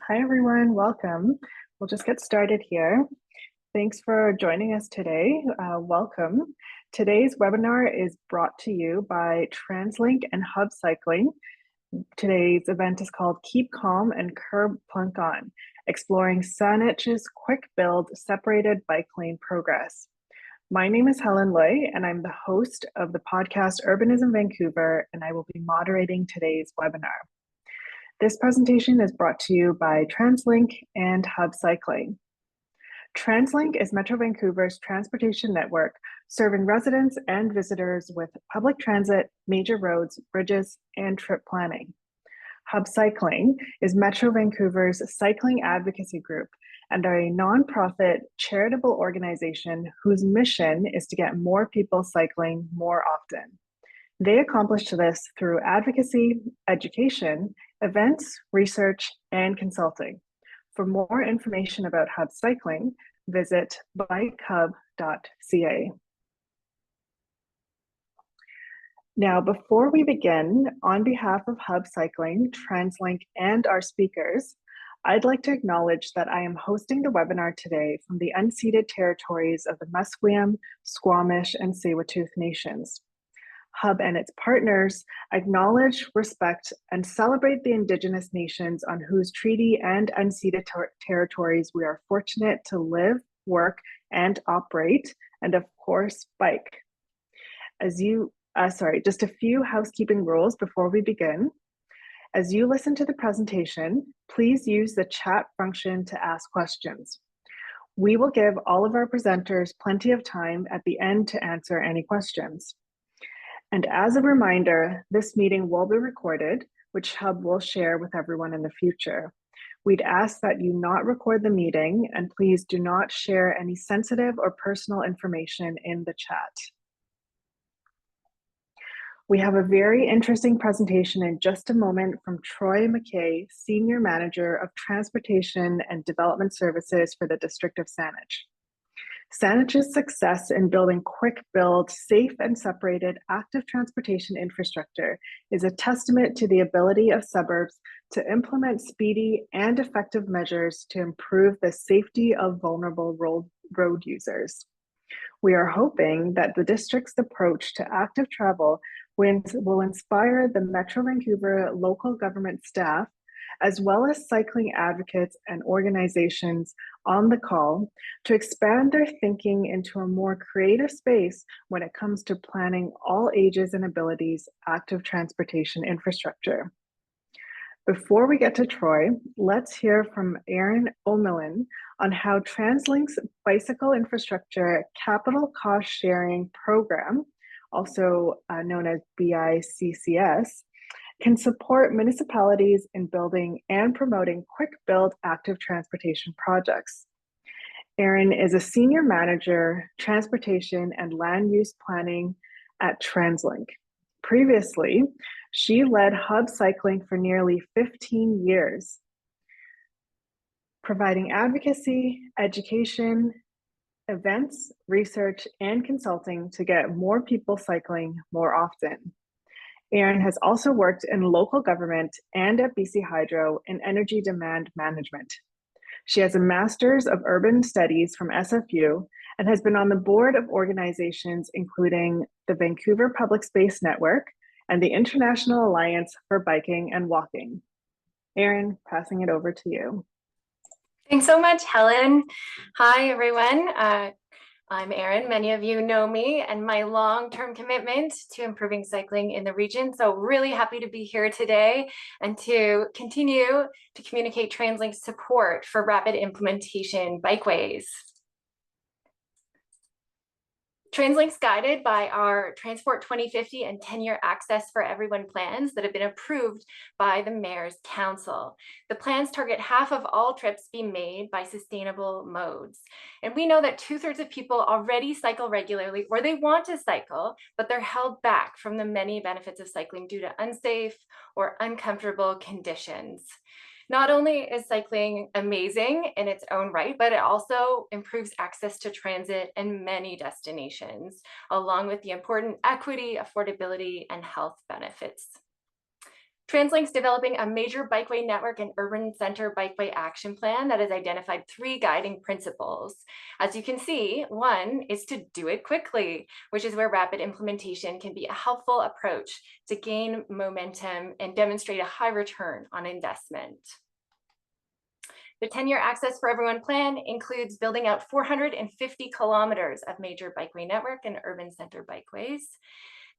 Hi, everyone. Welcome. We'll just get started here. Thanks for joining us today. Welcome. Today's webinar is brought to you by TransLink and HUB Cycling. Today's event is called Keep Calm and Curb-plunking, exploring Saanich's quick build separated bike lane progress. My name is Helen Loy, and I'm the host of the podcast Urbanism Vancouver, and I will be moderating today's webinar. This presentation is brought to you by TransLink and HUB Cycling. TransLink is Metro Vancouver's transportation network, serving residents and visitors with public transit, major roads, bridges, and trip planning. HUB Cycling is Metro Vancouver's cycling advocacy group and are a nonprofit charitable organization whose mission is to get more people cycling more often. They accomplish this through advocacy, education, events, research, and consulting. For more information about HUB Cycling, visit bikehub.ca. Now, before we begin, on behalf of HUB Cycling, TransLink, and our speakers, I'd like to acknowledge that I am hosting the webinar today from the unceded territories of the Musqueam, Squamish, and Tsleil-Waututh Nations. HUB and its partners acknowledge, respect, and celebrate the Indigenous nations on whose treaty and unceded territories we are fortunate to live, work, and operate, and of course, bike. Just a few housekeeping rules before we begin. As you listen to the presentation, please use the chat function to ask questions. We will give all of our presenters plenty of time at the end to answer any questions. And as a reminder, this meeting will be recorded, which HUB will share with everyone in the future. We'd ask that you not record the meeting, and please do not share any sensitive or personal information in the chat. We have a very interesting presentation in just a moment from Troy McKay, Senior Manager of Transportation and Development Services for the District of Saanich. Saanich's success in building quick-build, safe and separated active transportation infrastructure is a testament to the ability of suburbs to implement speedy and effective measures to improve the safety of vulnerable road users. We are hoping that the district's approach to active travel will inspire the Metro Vancouver local government staff, as well as cycling advocates and organizations on the call, to expand their thinking into a more creative space when it comes to planning all ages and abilities active transportation infrastructure. Before we get to Troy, let's hear from Erin O'Melinn on how TransLink's bicycle infrastructure capital cost sharing program, also known as BICCS, can support municipalities in building and promoting quick build active transportation projects. Erin is a Senior Manager, Transportation and Land Use Planning at TransLink. Previously, she led HUB Cycling for nearly 15 years, providing advocacy, education, events, research, and consulting to get more people cycling more often. Erin has also worked in local government and at BC Hydro in energy demand management. She has a Master's of Urban Studies from SFU and has been on the board of organizations including the Vancouver Public Space Network and the International Alliance for Biking and Walking. Erin, passing it over to you. Thanks so much, Helen. Hi, everyone. I'm Erin. Many of you know me and my long-term commitment to improving cycling in the region. So really happy to be here today and to continue to communicate TransLink's support for rapid implementation bikeways. TransLink's guided by our Transport 2050 and 10-year Access for Everyone plans that have been approved by the Mayor's Council. The plans target half of all trips being made by sustainable modes. And we know that 2/3 of people already cycle regularly, or they want to cycle, but they're held back from the many benefits of cycling due to unsafe or uncomfortable conditions. Not only is cycling amazing in its own right, but it also improves access to transit and many destinations, along with the important equity, affordability, and health benefits. TransLink's developing a major bikeway network and urban center bikeway action plan that has identified 3 guiding principles. As you can see, one is to do it quickly, which is where rapid implementation can be a helpful approach to gain momentum and demonstrate a high return on investment. The 10-year Access for Everyone plan includes building out 450 kilometers of major bikeway network and urban center bikeways.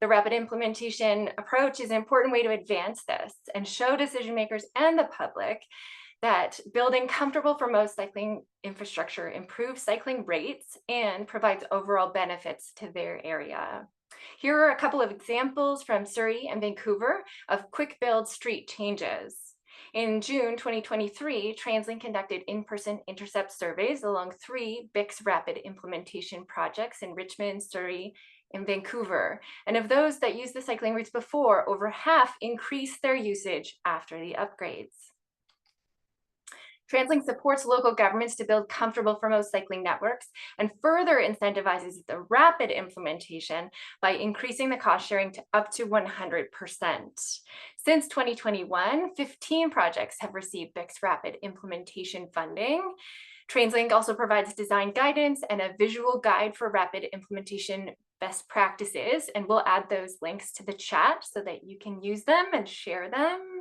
The rapid implementation approach is an important way to advance this and show decision makers and the public that building comfortable for most cycling infrastructure improves cycling rates and provides overall benefits to their area. Here are a couple of examples from Surrey and Vancouver of quick build street changes. In June 2023, TransLink conducted in-person intercept surveys along 3 BICCS rapid implementation projects in Richmond, Surrey, and Vancouver. And of those that used the cycling routes before, over half increased their usage after the upgrades. TransLink supports local governments to build comfortable for most cycling networks and further incentivizes the rapid implementation by increasing the cost sharing to up to 100%. Since 2021, 15 projects have received BICCS rapid implementation funding. TransLink also provides design guidance and a visual guide for rapid implementation best practices, and we'll add those links to the chat so that you can use them and share them.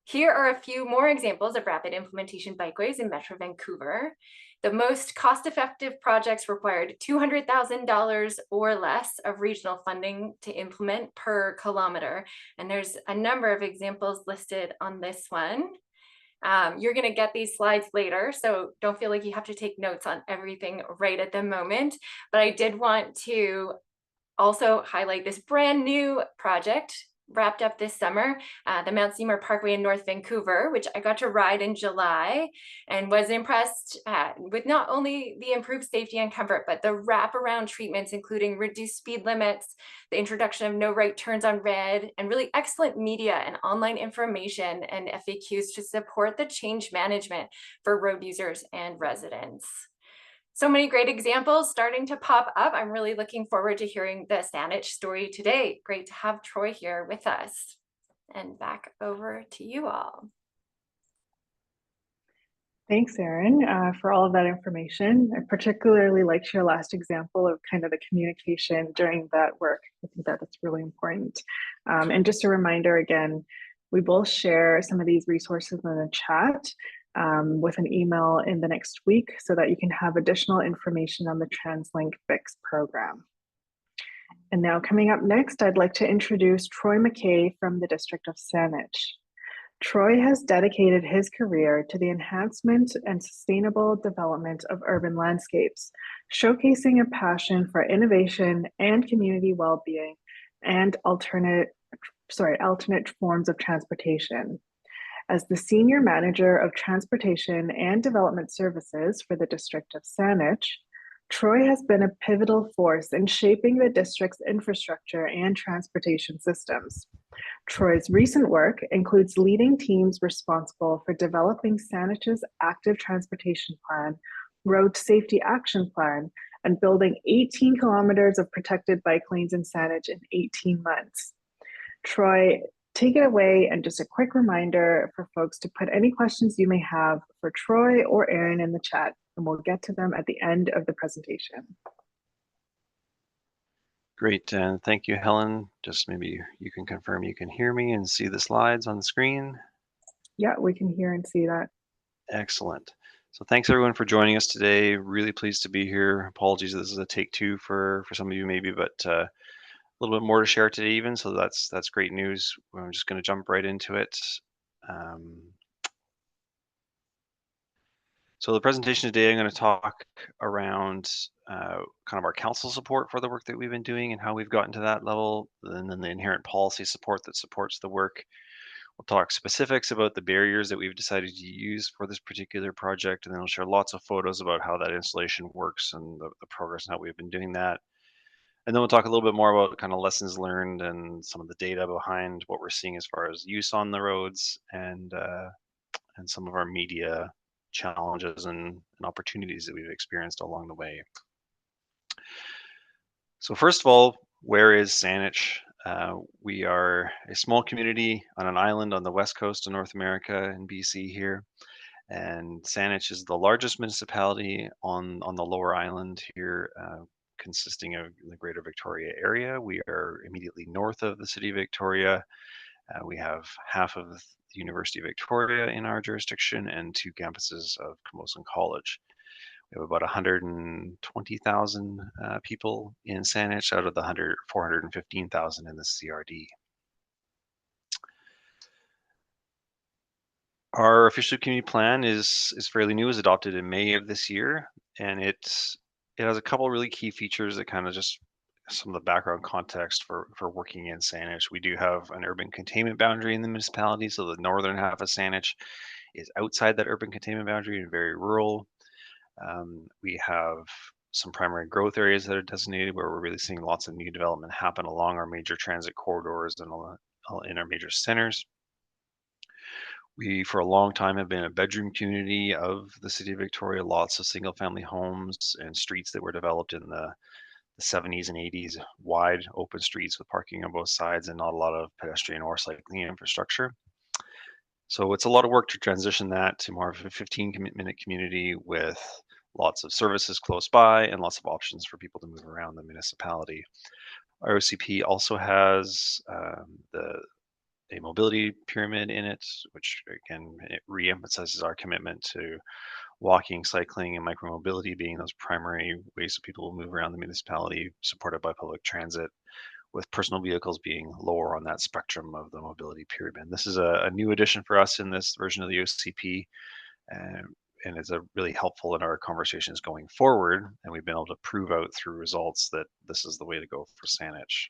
Here are a few more examples of rapid implementation bikeways in Metro Vancouver. The most cost-effective projects required $200,000 or less of regional funding to implement per kilometer, and there's a number of examples listed on this one. You're going to get these slides later, so don't feel like you have to take notes on everything right at the moment. But I did want to also highlight this brand new project wrapped up this summer, the Mount Seymour Parkway in North Vancouver, which I got to ride in July and was impressed with not only the improved safety and comfort, but the wraparound treatments, including reduced speed limits, the introduction of no right turns on red, and really excellent media and online information and FAQs to support the change management for road users and residents. So many great examples starting to pop up. I'm really looking forward to hearing the Saanich story today. Great to have Troy here with us. And back over to you all. Thanks, Erin, for all of that information. I particularly liked your last example of kind of the communication during that work. I think that that's really important. And just a reminder again, we will share some of these resources in the chat with an email in the next week so that you can have additional information on the TransLink BICCS program. And now coming up next, I'd like to introduce Troy McKay from the District of Saanich. Troy has dedicated his career to the enhancement and sustainable development of urban landscapes, showcasing a passion for innovation and community well-being and alternate forms of transportation. As the Senior Manager of Transportation and Development Services for the District of Saanich, Troy has been a pivotal force in shaping the district's infrastructure and transportation systems. Troy's recent work includes leading teams responsible for developing Saanich's active transportation plan, road safety action plan, and building 18 kilometers of protected bike lanes in Saanich in 18 months. Troy, take it away, and just a quick reminder for folks to put any questions you may have for Troy or Erin in the chat, and we'll get to them at the end of the presentation. Great, and thank you, Helen. Just maybe you can confirm you can hear me and see the slides on the screen. Yeah, we can hear and see that. Excellent. So thanks everyone for joining us today. Really pleased to be here. Apologies, this is a take 2 for some of you maybe, but a little bit more to share today even, so that's great news. I'm just going to jump right into it. So the presentation today, I'm going to talk around kind of our council support for the work that we've been doing and how we've gotten to that level, and then the inherent policy support that supports the work. We'll talk specifics about the barriers that we've decided to use for this particular project, and then I'll share lots of photos about how that installation works and the progress and how we've been doing that. And then we'll talk a little bit more about kind of lessons learned and some of the data behind what we're seeing as far as use on the roads and some of our media challenges and opportunities that we've experienced along the way. So first of all, where is Saanich? We are a small community on an island on the west coast of North America in BC here. And Saanich is the largest municipality on the lower island here, consisting of the Greater Victoria area. We are immediately north of the city of Victoria. We have half of the University of Victoria in our jurisdiction and 2 campuses of Camosun College. We have about 120,000 people in Saanich out of the 415,000 in the CRD. Our official community plan is fairly new. It was adopted in May of this year, and it has a couple really key features that kind of just some of the background context for working in Saanich. We do have an urban containment boundary in the municipality, so the northern half of Saanich is outside that urban containment boundary and very rural. We have some primary growth areas that are designated where we're really seeing lots of new development happen along our major transit corridors and in our major centers. We, for a long time, have been a bedroom community of the city of Victoria, lots of single family homes and streets that were developed in the 70s and 80s, wide open streets with parking on both sides and not a lot of pedestrian or cycling infrastructure. So it's a lot of work to transition that to more of a 15-minute community with lots of services close by and lots of options for people to move around the municipality. Our OCP also has a mobility pyramid in it, which again, it re-emphasizes our commitment to walking, cycling, and micromobility being those primary ways that people will move around the municipality, supported by public transit, with personal vehicles being lower on that spectrum of the mobility pyramid. This is a new addition for us in this version of the OCP, and it's really helpful in our conversations going forward. And we've been able to prove out through results that this is the way to go for Saanich.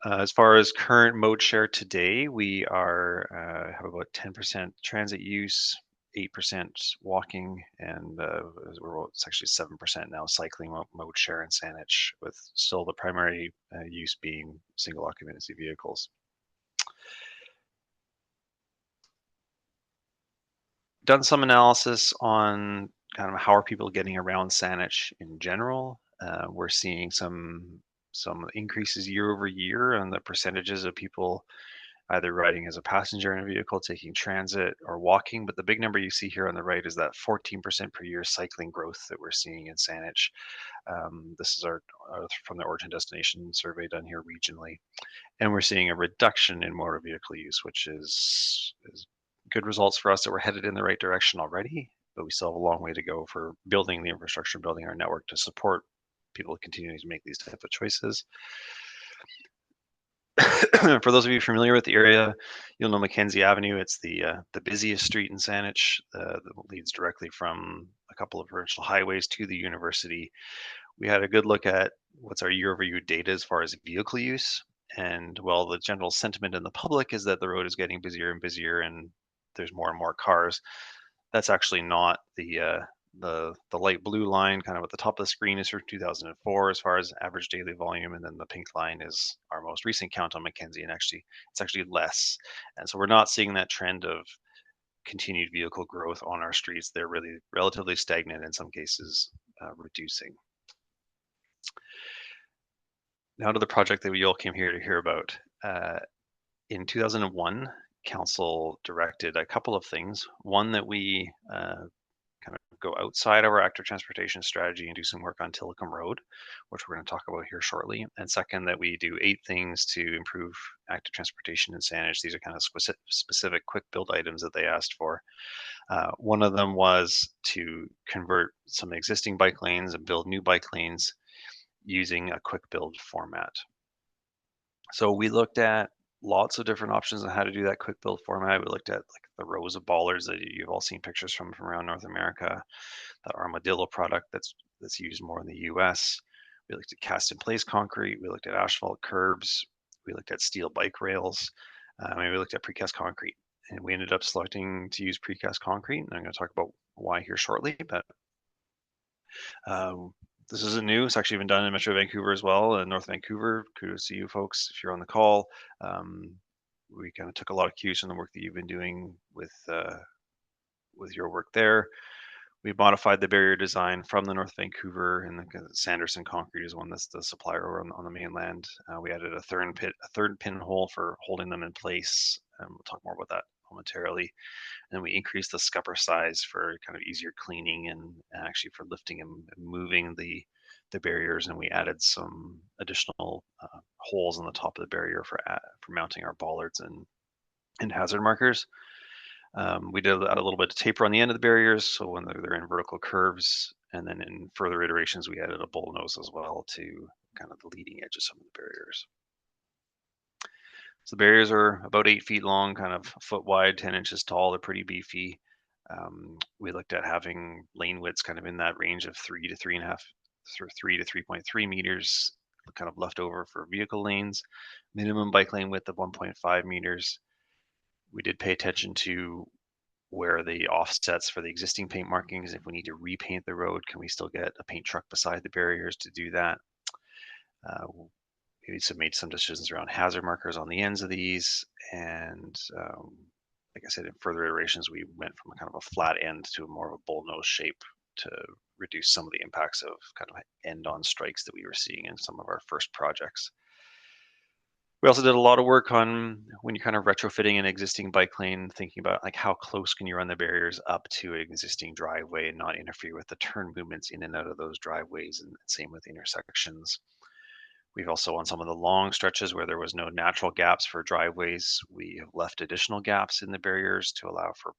As far as current mode share today, we have about 10% transit use, 8% walking, and it's actually 7% now cycling mode share in Saanich, with still the primary use being single occupancy vehicles. Done some analysis on kind of how are people getting around Saanich in general. We're seeing some increases year over year on the percentages of people either riding as a passenger in a vehicle, taking transit, or walking. But the big number you see here on the right is that 14% per year cycling growth that we're seeing in Saanich. This is our from the origin destination survey done here regionally. And we're seeing a reduction in motor vehicle use, which is good results for us that we're headed in the right direction already, but we still have a long way to go for building the infrastructure, building our network to support people continuing to make these type of choices. For those of you familiar with the area, you'll know Mackenzie Avenue. It's the busiest street in Saanich that leads directly from a couple of provincial highways to the university. We had a good look at what's our year-over-year data as far as vehicle use. And well, the general sentiment in the public is that the road is getting busier and busier and there's more and more cars. That's actually not the light blue line kind of at the top of the screen is from 2004 as far as average daily volume, and then the pink line is our most recent count on Mackenzie, and it's actually less. And so we're not seeing that trend of continued vehicle growth on our streets. They're really relatively stagnant, in some cases reducing. Now to the project that we all came here to hear about. In 2001, Council directed a couple of things. One, that we kind of go outside our active transportation strategy and do some work on Tillicum Road, which we're going to talk about here shortly. And second, that we do 8 things to improve active transportation in Saanich. These are kind of specific quick build items that they asked for. One of them was to convert some existing bike lanes and build new bike lanes using a quick build format. So we looked at lots of different options on how to do that quick build format. We looked at like the rows of bollards that you've all seen pictures from around North America, the Armadillo product that's used more in the US. We looked at cast in place concrete. We looked at asphalt curbs. We looked at steel bike rails. And we looked at precast concrete. And we ended up selecting to use precast concrete. And I'm going to talk about why here shortly. But this isn't new. It's actually been done in Metro Vancouver as well, in North Vancouver. Kudos to you folks if you're on the call. We kind of took a lot of cues from the work that you've been doing with your work there. We modified the barrier design from the North Vancouver, and the Sanderson Concrete is one that's the supplier over on the mainland. We added a third pinhole for holding them in place. We'll talk more about that momentarily. And we increased the scupper size for kind of easier cleaning and actually for lifting and moving the barriers. And we added some additional holes in the top of the barrier for mounting our bollards and hazard markers. We did add a little bit of taper on the end of the barriers, so when they're in vertical curves, and then in further iterations, we added a bull nose as well to kind of the leading edge of some of the barriers. So the barriers are about 8 feet long, kind of a foot wide, 10 inches tall. They're pretty beefy. We looked at having lane widths kind of in that range of 3 to 3.5, 3 to 3.3 meters, kind of left over for vehicle lanes. Minimum bike lane width of 1.5 meters. We did pay attention to where the offsets for the existing paint markings. If we need to repaint the road, can we still get a paint truck beside the barriers to do that? We made some decisions around hazard markers on the ends of these, and like I said, in further iterations, we went from a kind of a flat end to more of a bull nose shape to reduce some of the impacts of kind of end-on strikes that we were seeing in some of our first projects. We also did a lot of work on when you're kind of retrofitting an existing bike lane, thinking about like how close can you run the barriers up to an existing driveway and not interfere with the turn movements in and out of those driveways, and same with intersections. We've also, on some of the long stretches where there was no natural gaps for driveways, we have left additional gaps in the barriers to allow for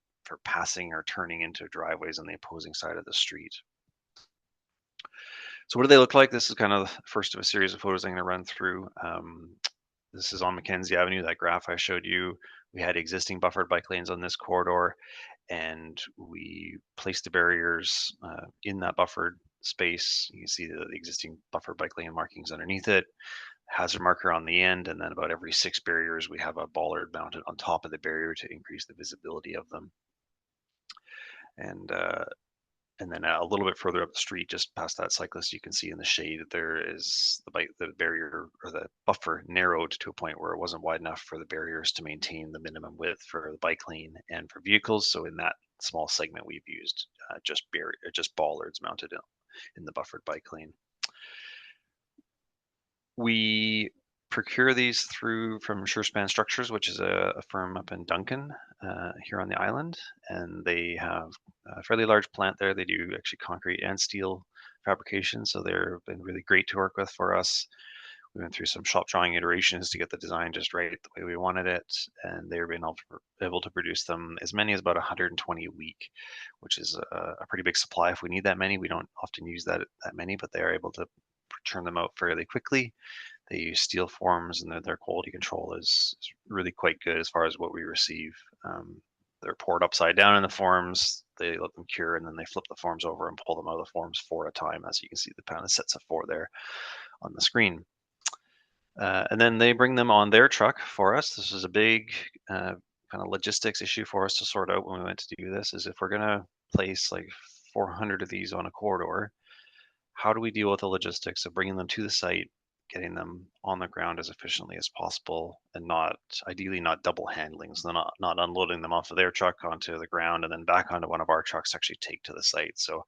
passing or turning into driveways on the opposing side of the street. So what do they look like? This is kind of the first of a series of photos I'm going to run through. This is on Mackenzie Avenue, that graph I showed you. We had existing buffered bike lanes on this corridor, and we placed the barriers in that buffered space. You can see the existing buffered bike lane markings underneath it, hazard marker on the end, and then about every 6 barriers, we have a bollard mounted on top of the barrier to increase the visibility of them. And then a little bit further up the street, just past that cyclist, you can see in the shade that there is the barrier or the buffer narrowed to a point where it wasn't wide enough for the barriers to maintain the minimum width for the bike lane and for vehicles. So in that small segment, we've used just bollards mounted in the buffered bike lane. We procure these from SureSpan Structures, which is a firm up in Duncan here on the island, and they have a fairly large plant there. They do actually concrete and steel fabrication, so they've been really great to work with for us. We went through some shop drawing iterations to get the design just right the way we wanted it, and they've been able to produce them as many as about 120 a week, which is a pretty big supply. If we need that many, we don't often use that many, but they are able to churn them out fairly quickly. They use steel forms, and their quality control is really quite good as far as what we receive. They're poured upside down in the forms. They let them cure, and then they flip the forms over and pull them out of the forms 4 at a time, as you can see the kind of sets of 4 there on the screen. And then they bring them on their truck for us. This is a big kind of logistics issue for us to sort out when we went to do this, is if we're going to place like 400 of these on a corridor, how do we deal with the logistics of bringing them to the site, getting them on the ground as efficiently as possible, and ideally not double handling, so not unloading them off of their truck onto the ground and then back onto one of our trucks to actually take to the site. So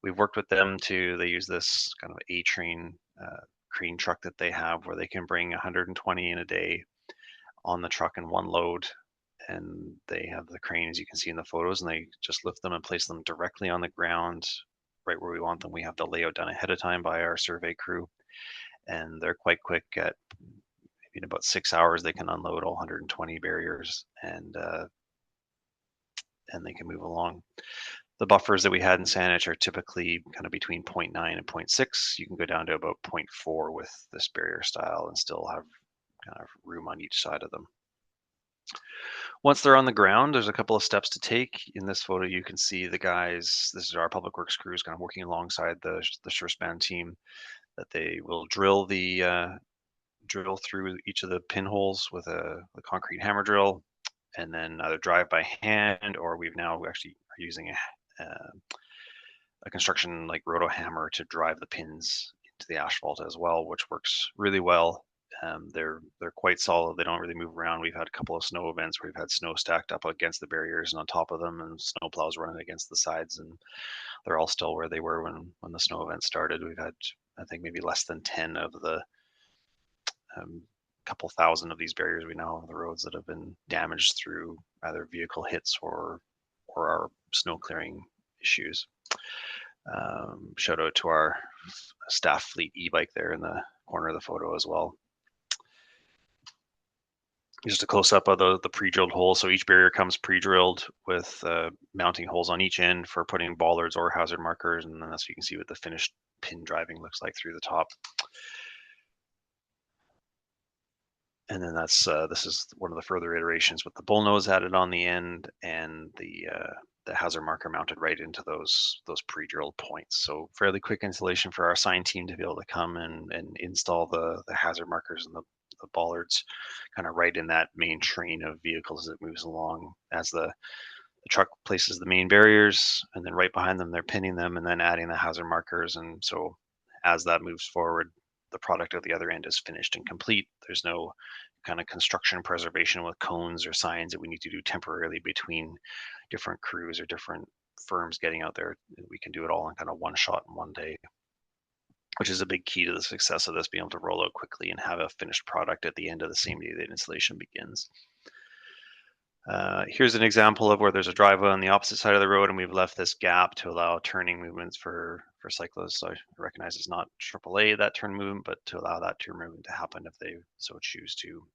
we've worked with them they use this kind of A-train crane truck that they have, where they can bring 120 in a day on the truck in one load. And they have the crane, as you can see in the photos, and they just lift them and place them directly on the ground right where we want them. We have the layout done ahead of time by our survey crew, and they're quite quick. At maybe in about 6 hours, they can unload all 120 barriers, and they can move along. The buffers that we had in Saanich are typically kind of between 0.9 and 0.6. You can go down to about 0.4 with this barrier style and still have kind of room on each side of them. Once they're on the ground, there's a couple of steps to take. In this photo, you can see the guys, this is our public works crews kind of working alongside the SureSpan team, that they will drill through each of the pinholes with a concrete hammer drill, and then either drive by hand, or we actually are using a construction like roto hammer to drive the pins into the asphalt as well, which works really well. They're quite solid. They don't really move around. We've had a couple of snow events where we've had snow stacked up against the barriers and on top of them, and snow plows running against the sides, and they're all still where they were when the snow event started. We've had, I think, maybe less than 10 of the couple thousand of these barriers we now have on the roads that have been damaged through either vehicle hits or our snow clearing issues. Shout out to our staff fleet e-bike there in the corner of the photo as well. Just a close-up of the pre-drilled holes. So each barrier comes pre-drilled with mounting holes on each end for putting bollards or hazard markers, and then that's you can see what the finished pin driving looks like through the top. And then that's this is one of the further iterations with the bullnose added on the end and the hazard marker mounted right into those pre-drilled points. So fairly quick installation for our sign team to be able to come and install the hazard markers and the bollards kind of right in that main train of vehicles that moves along as the truck places the main barriers, and then right behind them they're pinning them and then adding the hazard markers. And so as that moves forward, the product at the other end is finished and complete. There's no kind of construction preservation with cones or signs that we need to do temporarily between different crews or different firms getting out there. We can do it all in kind of one shot in one day, which is a big key to the success of this, being able to roll out quickly and have a finished product at the end of the same day the installation begins. Here's an example of where there's a driveway on the opposite side of the road, and we've left this gap to allow turning movements for cyclists. So I recognize it's not AAA, that turn movement, but to allow that turn movement to happen if they so choose to.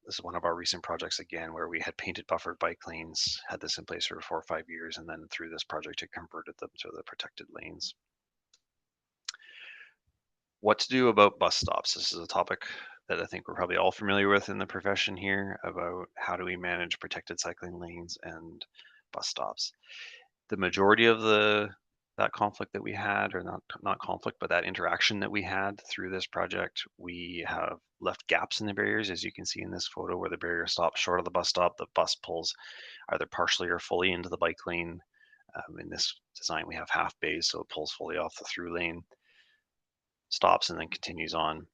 This is one of our recent projects again, where we had painted buffered bike lanes, had this in place for 4 or 5 years, and then through this project it converted them to the protected lanes. What to do about bus stops? This is a topic that I think we're probably all familiar with in the profession here, about how do we manage protected cycling lanes and bus stops. The majority of that conflict that we had, or not conflict, but that interaction that we had through this project, we have left gaps in the barriers, as you can see in this photo, where the barrier stops short of the bus stop. The bus pulls either partially or fully into the bike lane. In this design, we have half bays, so it pulls fully off the through lane, stops, and then continues on.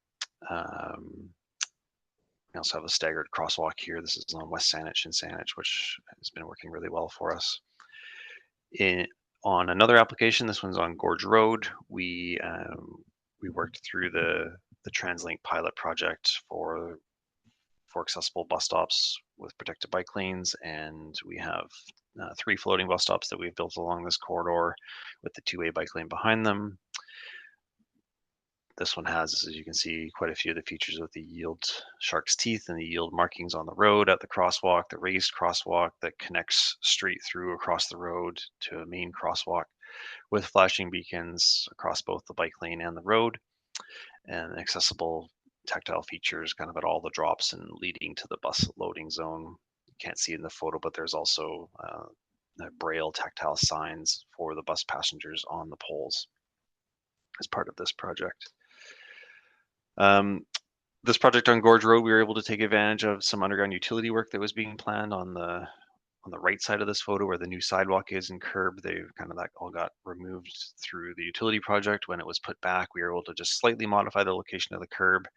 We also have a staggered crosswalk here. This is on West Saanich and Saanich, which has been working really well for us. On another application, this one's on Gorge Road, we worked through the TransLink pilot project for accessible bus stops with protected bike lanes, and we have 3 floating bus stops that we've built along this corridor with the 2-way bike lane behind them. This one has, as you can see, quite a few of the features with the yield shark's teeth and the yield markings on the road at the crosswalk, the raised crosswalk that connects straight through across the road to a main crosswalk with flashing beacons across both the bike lane and the road, and accessible tactile features kind of at all the drops and leading to the bus loading zone. You can't see in the photo, but there's also braille tactile signs for the bus passengers on the poles as part of this project. This project on Gorge Road, we were able to take advantage of some underground utility work that was being planned on the right side of this photo, where the new sidewalk is and curb. That all got removed through the utility project. When it was put back, we were able to just slightly modify the location of the curb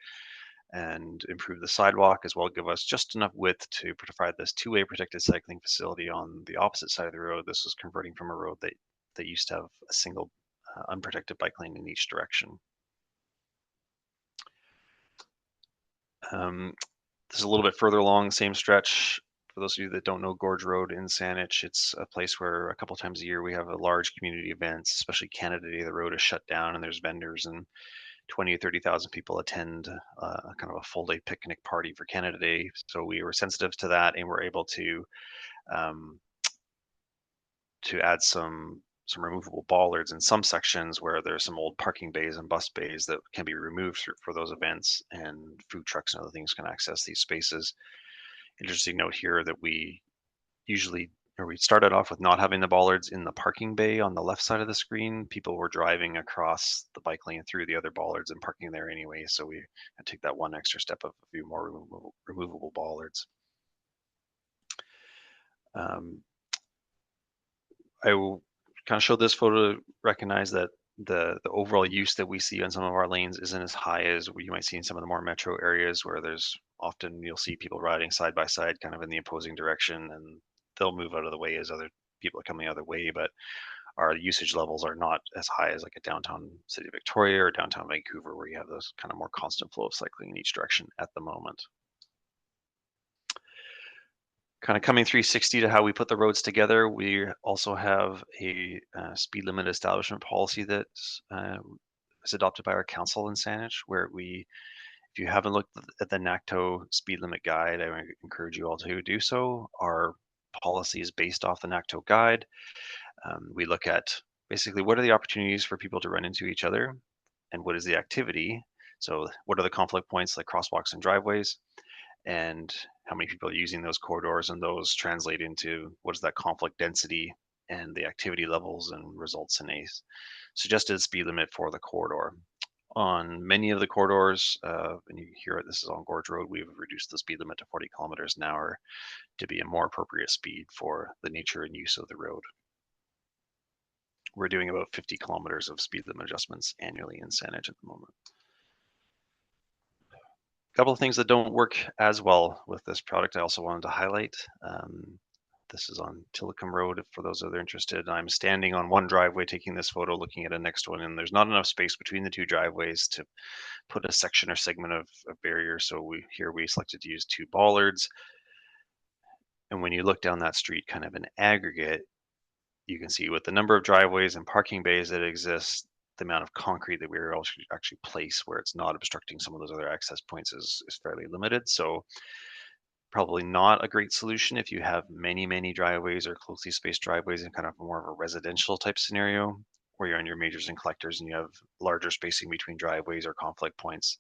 and improve the sidewalk, as well give us just enough width to provide this 2-way protected cycling facility on the opposite side of the road. This was converting from a road that used to have a single unprotected bike lane in each direction. This is a little bit further along, same stretch. For those of you that don't know Gorge Road in Saanich, it's a place where a couple times a year we have a large community events, especially Canada Day. The road is shut down and there's vendors, and 20 or 30,000 people attend kind of a full day picnic party for Canada Day. So we were sensitive to that, and we're able to add some removable bollards in some sections where there's some old parking bays and bus bays that can be removed for those events, and food trucks and other things can access these spaces. Interesting note here that we started off with not having the bollards in the parking bay on the left side of the screen. People were driving across the bike lane through the other bollards and parking there anyway, so we had to take that one extra step of a few more removable bollards. I will kind of show this photo to recognize that the overall use that we see on some of our lanes isn't as high as you might see in some of the more metro areas, where there's often you'll see people riding side by side kind of in the opposing direction, and they'll move out of the way as other people are coming the other way. But our usage levels are not as high as like a downtown city of Victoria or downtown Vancouver, where you have those kind of more constant flow of cycling in each direction at the moment. Kind of coming 360 to how we put the roads together, we also have a speed limit establishment policy that's is adopted by our council in Saanich, where we, if you haven't looked at the NACTO speed limit guide, I would encourage you all to do so. Our policy is based off the NACTO guide. We look at basically what are the opportunities for people to run into each other, and what is the activity. So what are the conflict points like crosswalks and driveways, and how many people are using those corridors, and those translate into what is that conflict density and the activity levels, and results in a suggested speed limit for the corridor. On many of the corridors, and you hear it, this is on Gorge Road, we've reduced the speed limit to 40 kilometers an hour to be a more appropriate speed for the nature and use of the road. We're doing about 50 kilometers of speed limit adjustments annually in Saanich at the moment. A couple of things that don't work as well with this product I also wanted to highlight. This is on Tillicum Road for those that are interested. I'm standing on one driveway taking this photo, looking at a next one, and there's not enough space between the two driveways to put a section or segment of barrier. So we selected to use 2 bollards. And when you look down that street kind of in aggregate, you can see with the number of driveways and parking bays that exist, the amount of concrete that we were actually place where it's not obstructing some of those other access points is fairly limited. So probably not a great solution if you have many driveways or closely spaced driveways in kind of more of a residential type scenario, where you're on your majors and collectors and you have larger spacing between driveways or conflict points.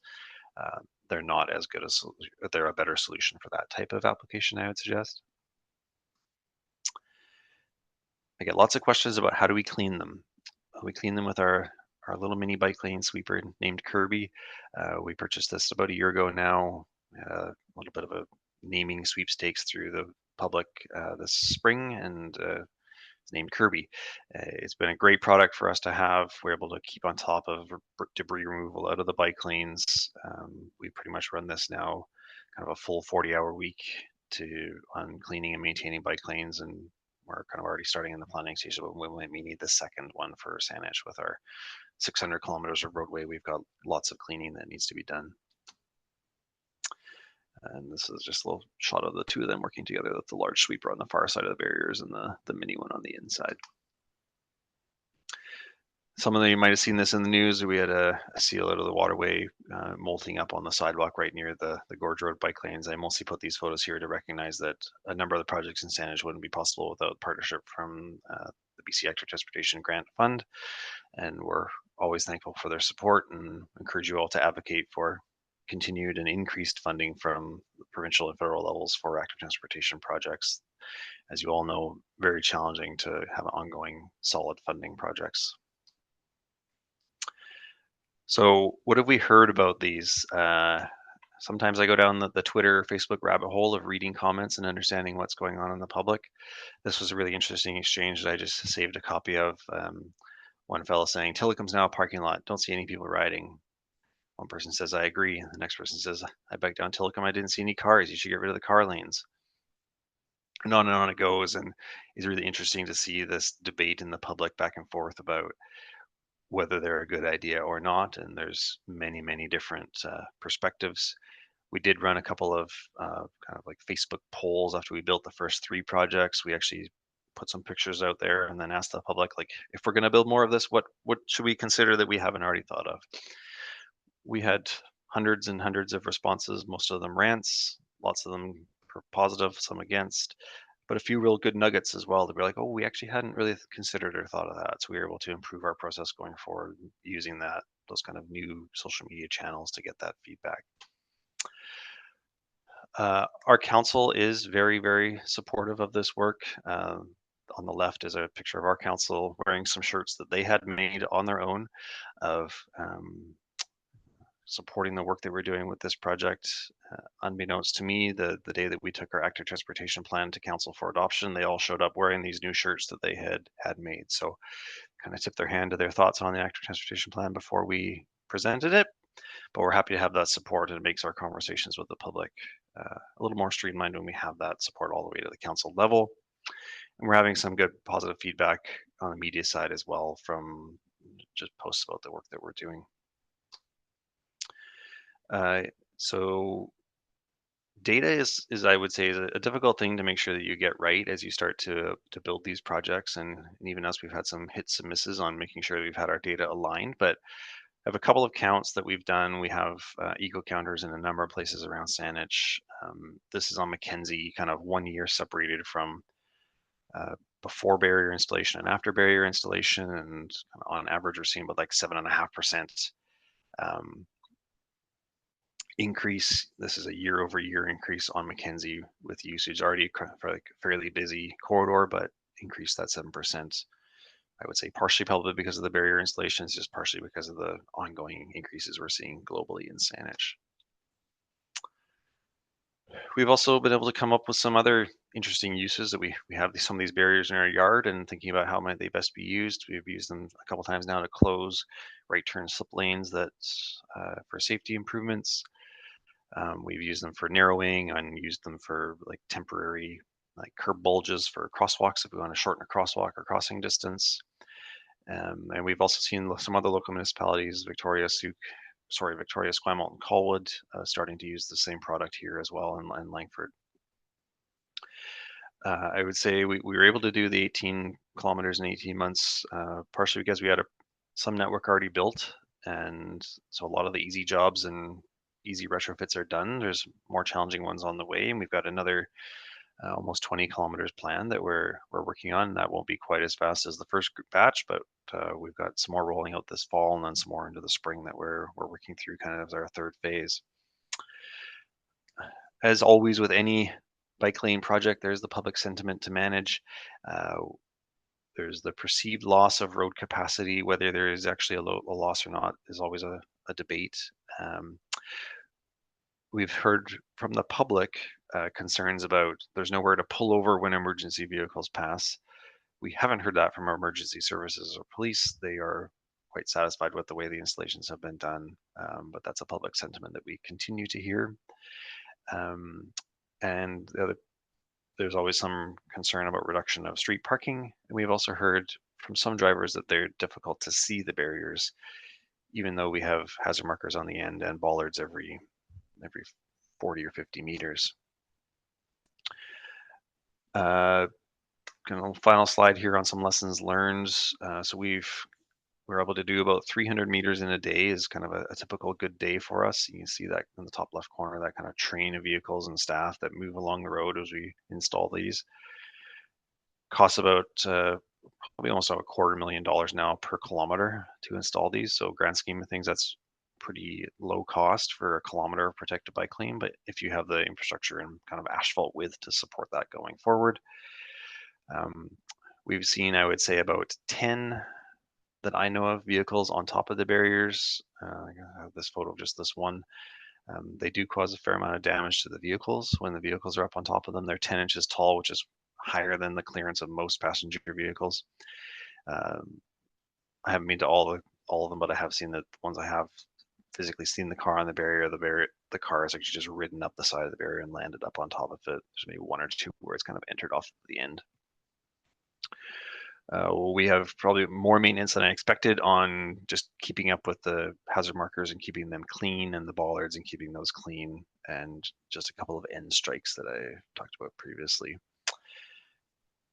They're not as good as, they're a better solution for that type of application, I would suggest. I get lots of questions about how do we clean them. We clean them with our little mini bike lane sweeper named Kirby. We purchased this about a year ago now. A little bit of a naming sweepstakes through the public this spring, and it's named Kirby. It's been a great product for us to have. We're able to keep on top of debris removal out of the bike lanes. We pretty much run this now kind of a full 40-hour week on cleaning and maintaining bike lanes, and we're kind of already starting in the planning stage, but we need the second one for Saanich. With our 600 kilometers of roadway, we've got lots of cleaning that needs to be done. And this is just a little shot of the two of them working together. That's the large sweeper on the far side of the barriers and the mini one on the inside. Some of you might have seen this in the news. We had a seal out of the waterway molting up on the sidewalk right near the Gorge Road bike lanes. I mostly put these photos here to recognize that a number of the projects in Saanich wouldn't be possible without partnership from the BC Active Transportation Grant Fund. And we're always thankful for their support, and encourage you all to advocate for continued and increased funding from the provincial and federal levels for active transportation projects. As you all know, very challenging to have ongoing solid funding projects. So what have we heard about these? Sometimes I go down the Twitter, Facebook rabbit hole of reading comments and understanding what's going on in the public. This was a really interesting exchange that I just saved a copy of. One fellow saying, Tillicum's now a parking lot. Don't see any people riding. One person says, I agree. The next person says, I biked down Tillicum. I didn't see any cars. You should get rid of the car lanes. And on it goes. And it's really interesting to see this debate in the public back and forth about whether they're a good idea or not. And there's many different perspectives. We did run a couple of kind of like Facebook polls after we built the first 3 projects. We actually put some pictures out there and then asked the public, like, if we're going to build more of this, what should we consider that we haven't already thought of? We had hundreds and hundreds of responses, most of them rants, lots of them positive, some against, but a few real good nuggets as well that we're like, oh, we actually hadn't really considered or thought of that. So we were able to improve our process going forward using those kind of new social media channels to get that feedback. Our council is very supportive of this work. On the left is a picture of our council wearing some shirts that they had made on their own of supporting the work that we're doing with this project. Unbeknownst to me, the day that we took our active transportation plan to council for adoption, they all showed up wearing these new shirts that they had made. So kind of tipped their hand to their thoughts on the active transportation plan before we presented it. But we're happy to have that support, and it makes our conversations with the public a little more streamlined when we have that support all the way to the council level. And we're having some good positive feedback on the media side as well from just posts about the work that we're doing. So data is I would say is a difficult thing to make sure that you get right as you start to build these projects, and even us, we've had some hits and misses on making sure that we've had our data aligned. But I have a couple of counts that we've done. We have eco counters in a number of places around Saanich. This is on Mackenzie, kind of 1 year separated from before barrier installation and after barrier installation, and on average we're seeing about like 7.5% increase. This is a year-over-year increase on Mackenzie with usage already for like a fairly busy corridor, but increased that 7%. I would say partially probably because of the barrier installations, just partially because of the ongoing increases we're seeing globally in Saanich. We've also been able to come up with some other interesting uses that we have some of these barriers in our yard, and thinking about how might they best be used. We've used them a couple times now to close right turn slip lanes that's for safety improvements. We've used them for narrowing and used them for like temporary like curb bulges for crosswalks if we want to shorten a crosswalk or crossing distance. And we've also seen some other local municipalities, Victoria, Esquimalt, and Colwood, starting to use the same product here as well in Langford. I would say we were able to do the 18 kilometers in 18 months, partially because we had some network already built, and so a lot of the easy jobs and easy retrofits are done. There's more challenging ones on the way, and we've got another almost 20 kilometers planned that we're working on. That won't be quite as fast as the first batch, but we've got some more rolling out this fall, and then some more into the spring that we're working through kind of as our third phase. As always with any bike lane project, there's the public sentiment to manage. There's the perceived loss of road capacity. Whether there is actually a loss or not is always a debate. We've heard from the public concerns about there's nowhere to pull over when emergency vehicles pass. We haven't heard that from our emergency services or police. They are quite satisfied with the way the installations have been done, but that's a public sentiment that we continue to hear. And there's always some concern about reduction of street parking. And we've also heard from some drivers that they're difficult to see the barriers, even though we have hazard markers on the end and bollards every 40 or 50 meters. Kind of final slide here on some lessons learned. So we're able to do about 300 meters in a day is kind of a typical good day for us. You can see that in the top left corner, that kind of train of vehicles and staff that move along the road as we install these. Costs about probably almost $250,000 now per kilometer to install these. So grand scheme of things, that's pretty low cost for a kilometer of protected bike lane. But if you have the infrastructure and kind of asphalt width to support that going forward, we've seen, I would say, about 10 that I know of vehicles on top of the barriers. I have this photo of just this one. They do cause a fair amount of damage to the vehicles when the vehicles are up on top of them. They're 10 inches tall, which is higher than the clearance of most passenger vehicles. I haven't been to all of them, but I have seen the ones I have physically seen the car on the barrier. The car has actually just ridden up the side of the barrier and landed up on top of it. There's maybe one or two where it's kind of entered off the end. We have probably more maintenance than I expected on just keeping up with the hazard markers and keeping them clean, and the bollards and keeping those clean, and just a couple of end strikes that I talked about previously.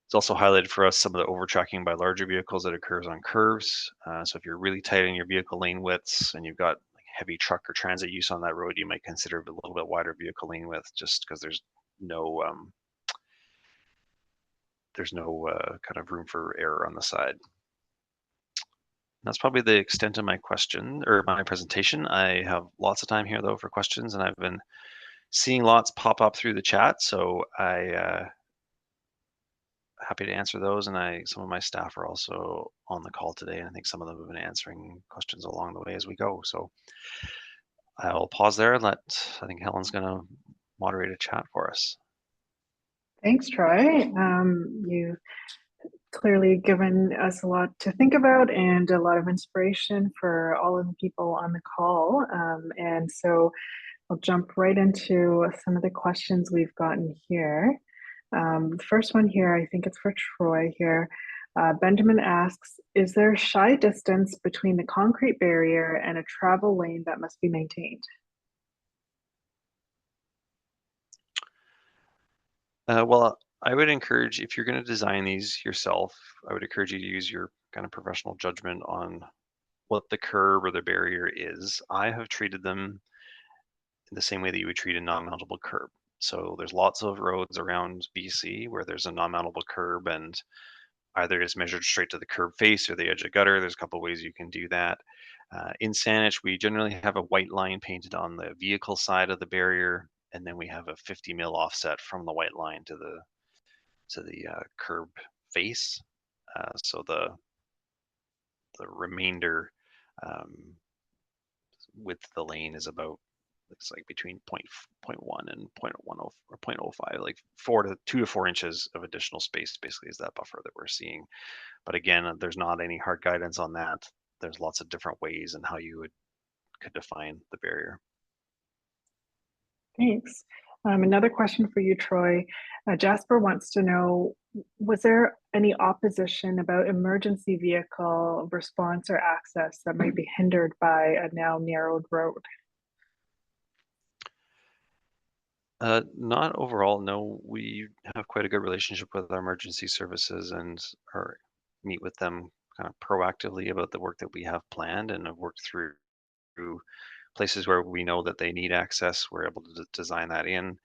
It's also highlighted for us some of the overtracking by larger vehicles that occurs on curves. So if you're really tight in your vehicle lane widths and you've got like heavy truck or transit use on that road, you might consider a little bit wider vehicle lane width, just because there's no kind of room for error on the side. That's probably the extent of my question or my presentation. I have lots of time here though for questions, and I've been seeing lots pop up through the chat, so I happy to answer those. And some of my staff are also on the call today, and I think some of them have been answering questions along the way as we go. So I'll pause there and I think Helen's going to moderate a chat for us. Thanks, Troy. You've clearly given us a lot to think about and a lot of inspiration for all of the people on the call. And so I'll jump right into some of the questions we've gotten here. The first one here, I think it's for Troy here. Benjamin asks, is there a shy distance between the concrete barrier and a travel lane that must be maintained? Well, I would encourage, if you're going to design these yourself, I would encourage you to use your kind of professional judgment on what the curb or the barrier is. I have treated them in the same way that you would treat a non-mountable curb. So there's lots of roads around BC where there's a non-mountable curb, and either it's measured straight to the curb face or the edge of gutter. There's a couple of ways you can do that. In Saanich, we generally have a white line painted on the vehicle side of the barrier, and then we have a 50 mil offset from the white line to the curb face. So the remainder width of the lane is about, it's like between 0.1 and 0.10 or 0.05, like 2 to 4 inches of additional space basically is that buffer that we're seeing. But again, there's not any hard guidance on that. There's lots of different ways and how you could define the barrier. Thanks. Another question for you, Troy. Jasper wants to know, was there any opposition about emergency vehicle response or access that might be hindered by a now narrowed road? Not overall, no. We have quite a good relationship with our emergency services and meet with them kind of proactively about the work that we have planned, and have worked through places where we know that they need access. We're able to design that in.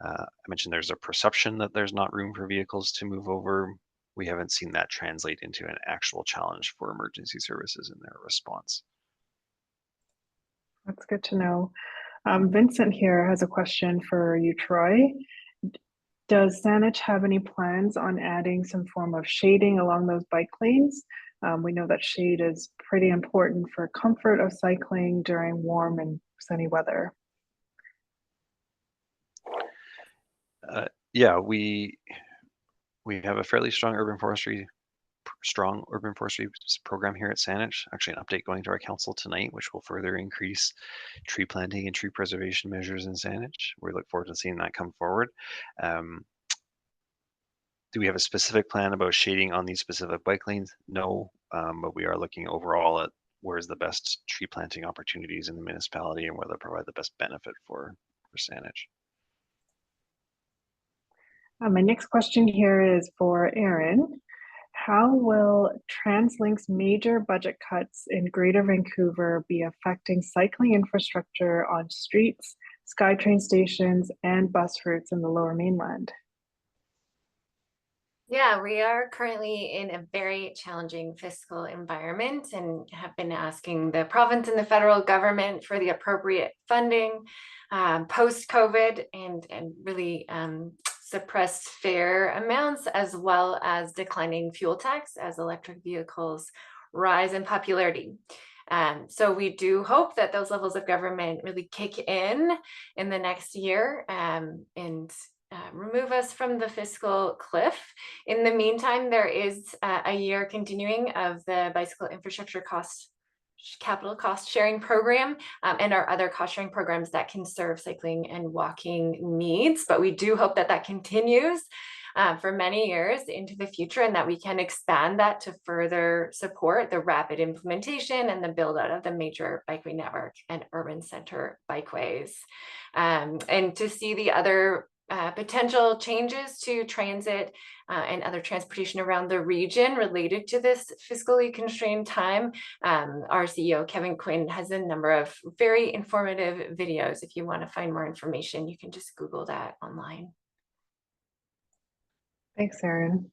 I mentioned there's a perception that there's not room for vehicles to move over. We haven't seen that translate into an actual challenge for emergency services in their response. That's good to know. Vincent here has a question for you, Troy. Does Saanich have any plans on adding some form of shading along those bike lanes? We know that shade is pretty important for comfort of cycling during warm and sunny weather. Yeah, we have a fairly strong urban forestry program here at Saanich. Actually, an update going to our council tonight, which will further increase tree planting and tree preservation measures in Saanich. We look forward to seeing that come forward. Do we have a specific plan about shading on these specific bike lanes? No, but we are looking overall at where's the best tree planting opportunities in the municipality and where they provide the best benefit for Saanich. My next question here is for Erin. How will TransLink's major budget cuts in Greater Vancouver be affecting cycling infrastructure on streets, SkyTrain stations, and bus routes in the Lower Mainland? Yeah, we are currently in a very challenging fiscal environment and have been asking the province and the federal government for the appropriate funding post-COVID and really suppressed fare amounts, as well as declining fuel tax as electric vehicles rise in popularity. So we do hope that those levels of government really kick in the next year and remove us from the fiscal cliff. In the meantime, there is a year continuing of the bicycle infrastructure capital cost sharing program and our other cost sharing programs that can serve cycling and walking needs. But we do hope that that continues for many years into the future, and that we can expand that to further support the rapid implementation and the build out of the major bikeway network and urban center bikeways. And to see the other potential changes to transit and other transportation around the region related to this fiscally constrained time. Our CEO, Kevin Quinn, has a number of very informative videos. If you want to find more information, you can just Google that online. Thanks, Erin.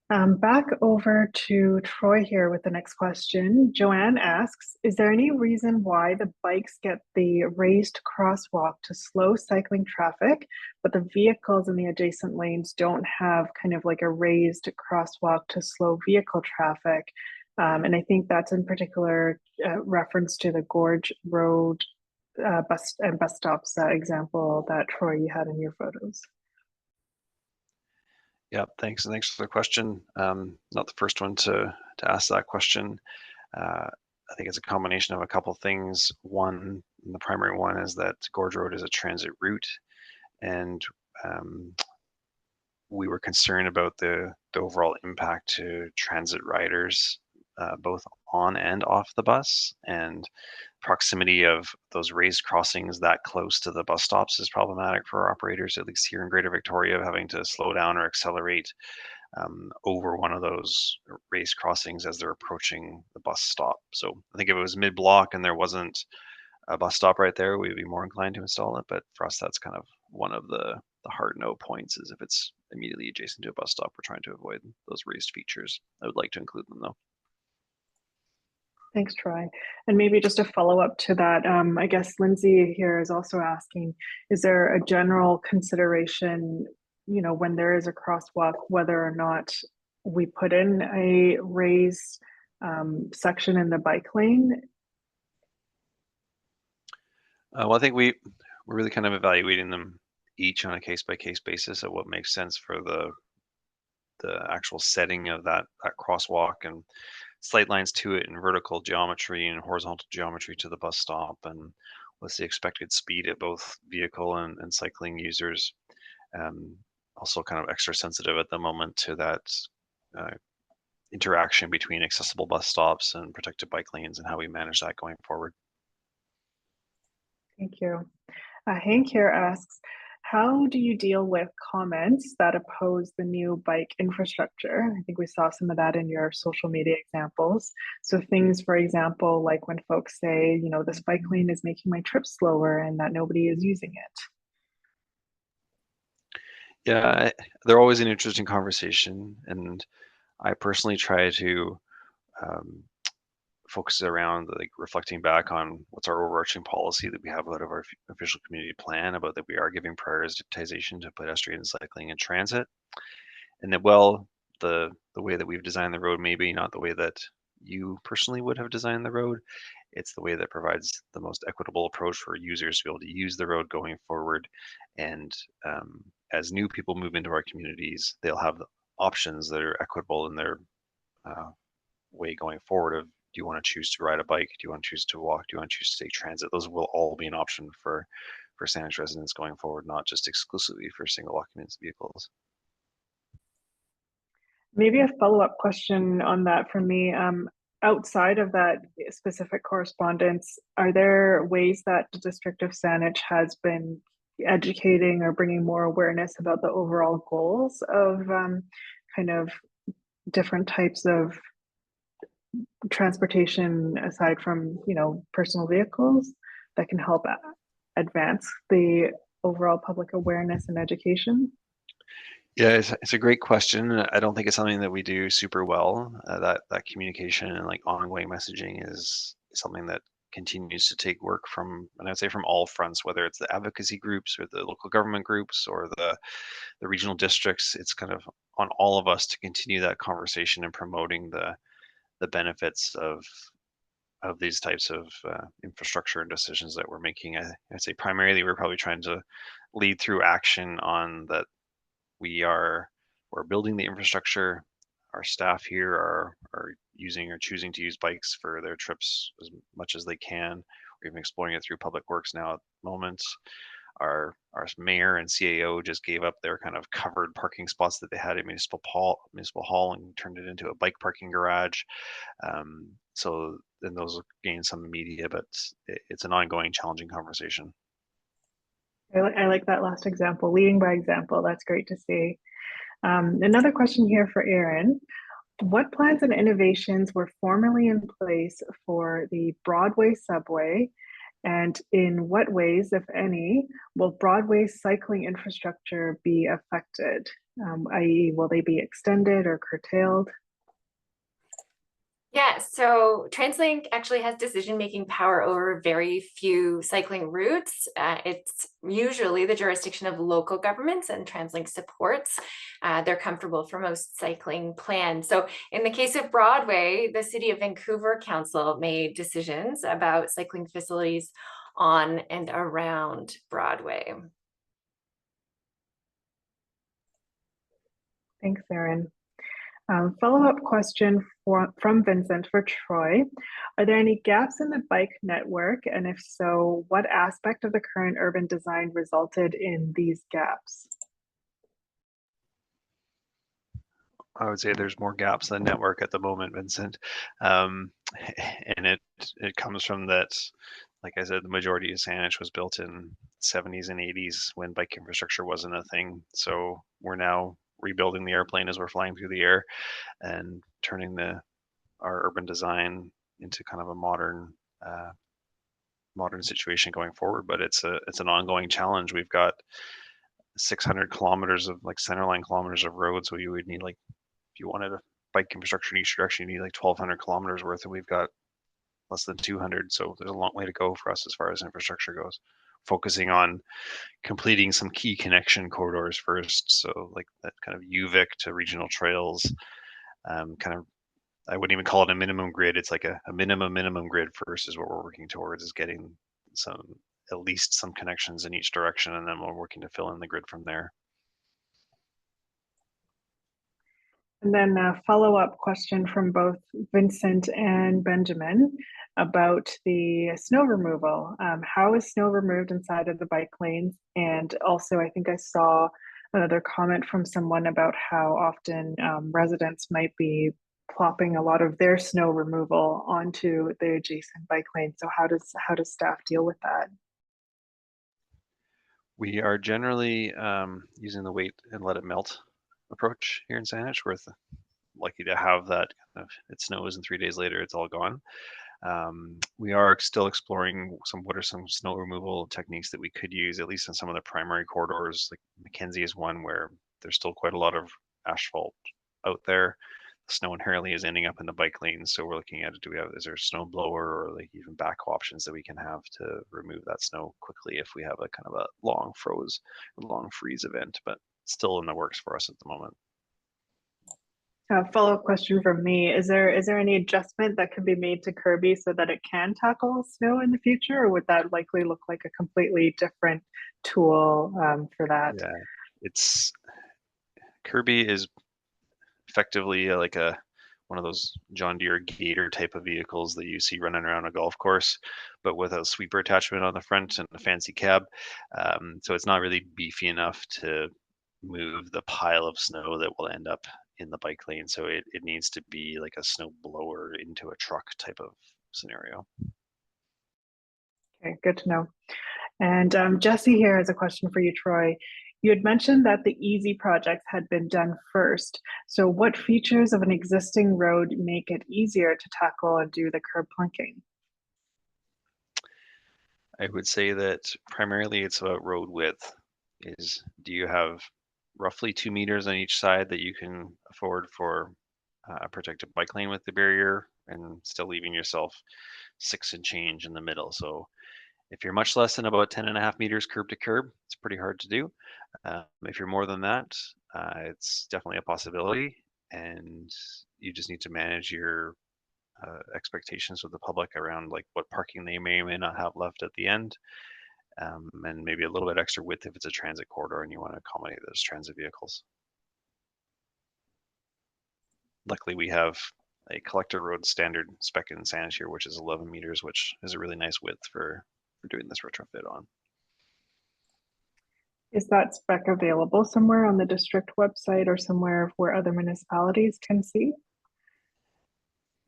Back over to Troy here with the next question. Joanne asks, is there any reason why the bikes get the raised crosswalk to slow cycling traffic, but the vehicles in the adjacent lanes don't have kind of like a raised crosswalk to slow vehicle traffic? And I think that's in particular reference to the Gorge Road bus stops example that Troy, you had in your photos. Yeah, thanks. And thanks for the question. Not the first one to ask that question. I think it's a combination of a couple things. One, the primary one is that Gorge Road is a transit route, and we were concerned about the overall impact to transit riders, both on and off the bus, and proximity of those raised crossings that close to the bus stops is problematic for operators, at least here in Greater Victoria, having to slow down or accelerate over one of those raised crossings as they're approaching the bus stop. So I think if it was mid-block and there wasn't a bus stop right there, we'd be more inclined to install it. But for us, that's kind of one of the hard no points, is if it's immediately adjacent to a bus stop, we're trying to avoid those raised features. I would like to include them though. Thanks, Troy. And maybe just a follow up to that, I guess Lindsay here is also asking, is there a general consideration, when there is a crosswalk, whether or not we put in a raised section in the bike lane? Well, I think we're really kind of evaluating them each on a case-by-case basis of what makes sense for the actual setting of that crosswalk, and sight lines to it, and vertical geometry and horizontal geometry to the bus stop, and what's the expected speed of both vehicle and cycling users. Also kind of extra sensitive at the moment to that interaction between accessible bus stops and protected bike lanes, and how we manage that going forward. Thank you. Hank here asks, how do you deal with comments that oppose the new bike infrastructure? I think we saw some of that in your social media examples. So things, for example, like when folks say, this bike lane is making my trip slower and that nobody is using it. Yeah, they're always an interesting conversation, and I personally try to focus around like reflecting back on what's our overarching policy that we have out of our official community plan, about that we are giving prioritization to pedestrian, cycling, and transit, and that, well, the way that we've designed the road may be not the way that you personally would have designed the road. It's the way that provides the most equitable approach for users to be able to use the road going forward. And as new people move into our communities, they'll have options that are equitable in their way going forward of, do you want to choose to ride a bike? Do you want to choose to walk? Do you want to choose to take transit? Those will all be an option for Saanich residents going forward, not just exclusively for single occupants vehicles. Maybe a follow-up question on that from me. Outside of that specific correspondence, are there ways that the District of Saanich has been educating or bringing more awareness about the overall goals of kind of different types of transportation aside from, personal vehicles that can help advance the overall public awareness and education? Yeah, it's a great question. I don't think it's something that we do super well. That communication and like ongoing messaging is something that continues to take work from, and I'd say from all fronts, whether it's the advocacy groups or the local government groups or the regional districts. It's kind of on all of us to continue that conversation and promoting the benefits of these types of infrastructure and decisions that we're making. I'd say primarily we're probably trying to lead through action on that. We're building the infrastructure. Our staff here are using or choosing to use bikes for their trips as much as they can. We're even exploring it through Public Works now at the moment. Our mayor and CAO just gave up their kind of covered parking spots that they had at Municipal Hall and turned it into a bike parking garage. So then those will gain some media, but it's an ongoing challenging conversation. I like that last example, leading by example. That's great to see. Another question here for Erin. What plans and innovations were formerly in place for the Broadway subway, and in what ways, if any, will Broadway cycling infrastructure be affected? I.e., will they be extended or curtailed? Yeah, so TransLink actually has decision-making power over very few cycling routes. It's usually the jurisdiction of local governments, and TransLink supports. They're comfortable for most cycling plans. So in the case of Broadway, the City of Vancouver Council made decisions about cycling facilities on and around Broadway. Thanks, Erin. Follow-up question from Vincent for Troy. Are there any gaps in the bike network? And if so, what aspect of the current urban design resulted in these gaps? I would say there's more gaps than network at the moment, Vincent. And it comes from that, like I said, the majority of Saanich was built in 70s and 80s when bike infrastructure wasn't a thing. So we're now rebuilding the airplane as we're flying through the air and turning our urban design into kind of a modern situation going forward. But it's an ongoing challenge. We've got 600 kilometers of like centerline kilometers of roads where you would need, like, if you wanted a bike infrastructure in each direction, you need like 1,200 kilometers worth, and we've got less than 200. So there's a long way to go for us as far as infrastructure goes. Focusing on completing some key connection corridors first. So like that kind of UVic to regional trails, kind of, I wouldn't even call it a minimum grid. It's like a minimum grid first is what we're working towards, is getting at least some connections in each direction, and then we're working to fill in the grid from there. And then a follow-up question from both Vincent and Benjamin about the snow removal. How is snow removed inside of the bike lanes? And also, I think I saw another comment from someone about how often residents might be plopping a lot of their snow removal onto the adjacent bike lane. So how does staff deal with that? We are generally using the wait and let it melt approach here in Saanich. We're lucky to have that kind of, it snows and 3 days later it's all gone. We are still exploring what are some snow removal techniques that we could use, at least in some of the primary corridors. Like Mackenzie is one where there's still quite a lot of asphalt out there. The snow inherently is ending up in the bike lanes, so we're looking at it. Is there a snow blower or like even backhoe options that we can have to remove that snow quickly if we have a kind of a long freeze event? But still in the works for us at the moment. A follow-up question from me. Is there any adjustment that can be made to Kirby so that it can tackle snow in the future, or would that likely look like a completely different tool for that? Yeah, it's Kirby is effectively like one of those John Deere Gator type of vehicles that you see running around a golf course, but with a sweeper attachment on the front and a fancy cab. So it's not really beefy enough to move the pile of snow that will end up in the bike lane. So it needs to be like a snow blower into a truck type of scenario. Okay, good to know. And Jesse here has a question for you, Troy. You had mentioned that the easy projects had been done first. So what features of an existing road make it easier to tackle and do the curb plunking? I would say that primarily it's about road width. Do you have roughly 2 meters on each side that you can afford for a protected bike lane with the barrier, and still leaving yourself 6 and change in the middle? So if you're much less than about 10.5 meters curb to curb, it's pretty hard to do. If you're more than that, it's definitely a possibility, and you just need to manage your expectations with the public around like what parking they may or may not have left at the end, and maybe a little bit extra width if it's a transit corridor and you want to accommodate those transit vehicles. Luckily, we have a collector road standard spec in Saanich here, which is 11 meters, which is a really nice width for doing this retrofit on. Is that spec available somewhere on the district website or somewhere where other municipalities can see?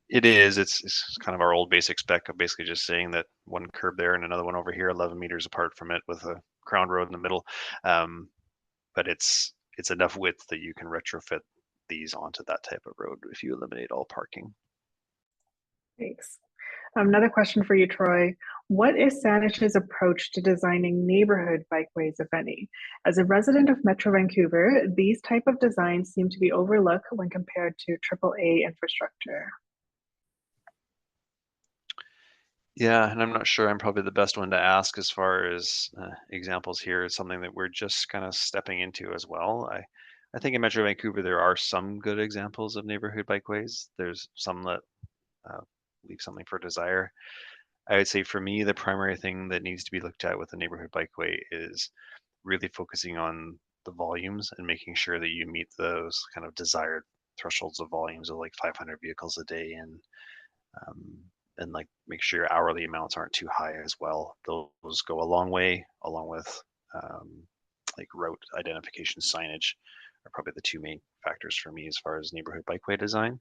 It is. It's kind of our old basic spec of basically just saying that one curb there and another one over here, 11 meters apart from it, with a crown road in the middle. But it's enough width that you can retrofit these onto that type of road if you eliminate all parking. Thanks. Another question for you, Troy. What is Saanich's approach to designing neighborhood bikeways, if any? As a resident of Metro Vancouver, these type of designs seem to be overlooked when compared to AAA infrastructure. Yeah, and I'm not sure I'm probably the best one to ask as far as examples here. It's something that we're just kind of stepping into as well. I think in Metro Vancouver there are some good examples of neighborhood bikeways. There's some that uh, leave something for desire. I would say for me, the primary thing that needs to be looked at with a neighborhood bikeway is really focusing on the volumes and making sure that you meet those kind of desired thresholds of volumes of like 500 vehicles a day um, and like make sure your hourly amounts aren't too high as well. Those go a long way, along with um, like route identification signage are probably the two main factors for me as far as neighborhood bikeway design.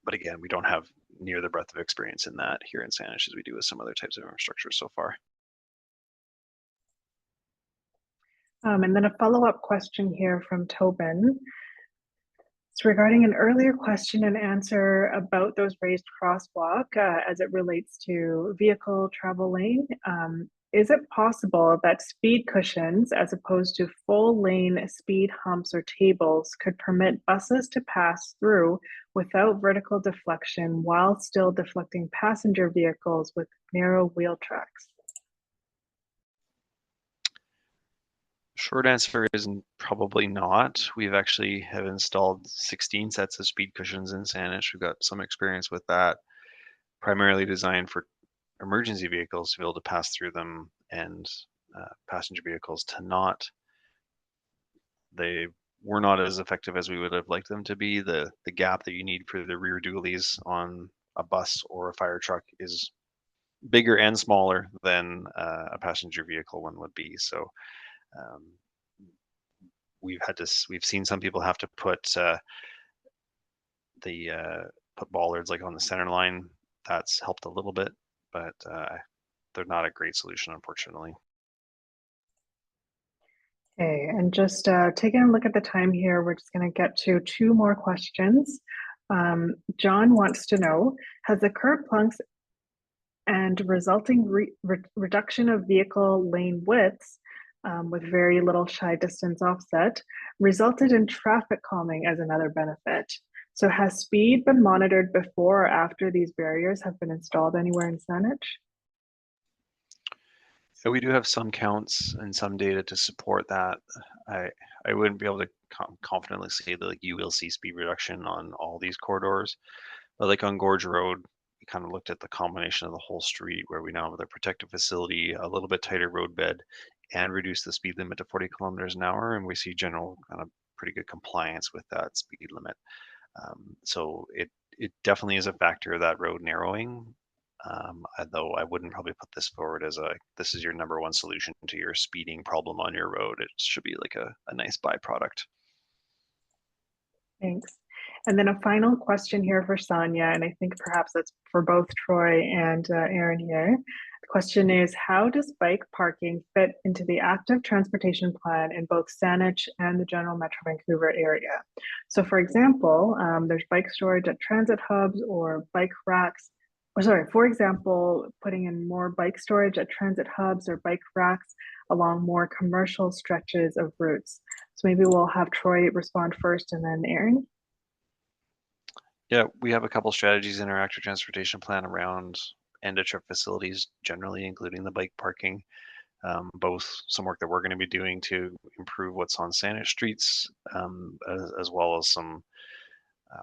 But again, we don't have near the breadth of experience in that here in Saanich as we do with some other types of infrastructure so far. And then a follow-up question here from Tobin. It's regarding an earlier question and answer about those raised crosswalk as it relates to vehicle travel lane. Is it possible that speed cushions, as opposed to full lane speed humps or tables, could permit buses to pass through without vertical deflection while still deflecting passenger vehicles with narrow wheel tracks? Short answer is probably not. We've actually have installed 16 sets of speed cushions in Saanich. We've got some experience with that, primarily designed for emergency vehicles to be able to pass through them and passenger vehicles to not. They were not as effective as we would have liked them to be. The gap that you need for the rear dualies on a bus or a fire truck is bigger and smaller than a passenger vehicle one would be. So um, we've seen some people have to put put bollards like on the center line. That's helped a little bit, but they're not a great solution, unfortunately. Okay, and just taking a look at the time here, we're just going to get to two more questions. John wants to know, has the curb plunks and resulting reduction of vehicle lane widths with very little shy distance offset resulted in traffic calming as another benefit? So has speed been monitored before or after these barriers have been installed anywhere in Saanich? So we do have some counts and some data to support that. I wouldn't be able to confidently say that like you will see speed reduction on all these corridors, but like on Gorge Road, we kind of looked at the combination of the whole street where we now have the protective facility, a little bit tighter roadbed, and reduce the speed limit to 40 kilometers an hour, and we see general kind of pretty good compliance with that speed limit. So it definitely is a factor of that road narrowing. Though I wouldn't probably put this forward as this is your number one solution to your speeding problem on your road. It should be like a nice byproduct. Thanks. And then a final question here for Sonia, and I think perhaps that's for both Troy and Erin here. The question is, how does bike parking fit into the active transportation plan in both Saanich and the general Metro Vancouver area? So for example, there's bike storage at transit hubs or bike racks. Or sorry, for example, putting in more bike storage at transit hubs or bike racks along more commercial stretches of routes. So maybe we'll have Troy respond first and then Erin. Yeah, we have a couple strategies in our active transportation plan around end-of-trip facilities, generally including the bike parking. Both some work that we're going to be doing to improve what's on Saanich streets, as well as some